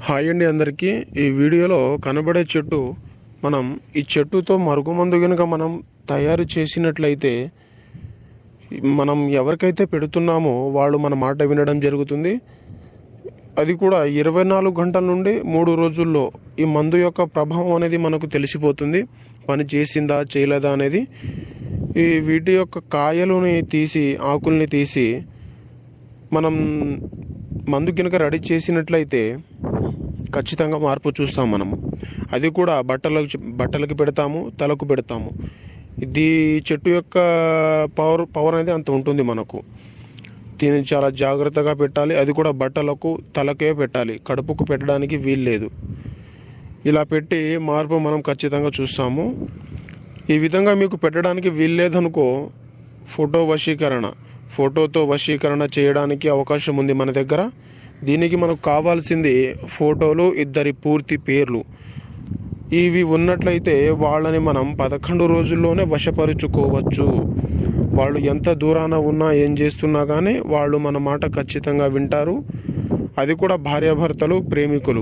Hi అండి అందరికీ. ఈ వీడియోలో కనబడే చెట్టు ఈ చెట్టుతో మరుగుమందు కనుక మనం తయారు చేసినట్లయితే మనం ఎవరికైతే పెడుతున్నామో వాళ్ళు మన మాట వినడం జరుగుతుంది. అది కూడా 24 గంటల నుండి 3 రోజుల్లో ఈ మందు యొక్క ప్రభావం అనేది మనకు తెలిసిపోతుంది, పని చేసిందా చేయలేదా అనేది. ఈ వీటి యొక్క కాయలని తీసి ఆకుల్ని తీసి మనం మందు కనుక రెడీ చేసినట్లయితే ఖచ్చితంగా మార్పు చూస్తాం మనము. అది కూడా బట్టలకి పెడతాము, తలకు పెడతాము. ఇది చెట్టు యొక్క పవర్ అనేది అంత ఉంటుంది మనకు. దీన్ని చాలా జాగ్రత్తగా పెట్టాలి. అది కూడా బట్టలకు తలకే పెట్టాలి, కడుపుకు పెట్టడానికి వీల్లేదు. ఇలా పెట్టి మార్పు మనం ఖచ్చితంగా చూస్తాము. ఈ విధంగా మీకు పెట్టడానికి వీల్లేదనుకో ఫోటోతో వశీకరణ చేయడానికి అవకాశం ఉంది మన దగ్గర. దీనికి మనకు కావాల్సింది ఫోటోలు, 2 పూర్తి పేర్లు. ఇవి ఉన్నట్లయితే వాళ్ళని మనం 11 రోజుల్లోనే వశపరుచుకోవచ్చు. వాళ్ళు ఎంత దూరాన ఉన్నా ఏం చేస్తున్నా కానీ వాళ్ళు మన మాట ఖచ్చితంగా వింటారు. అది కూడా భార్యాభర్తలు, ప్రేమికులు.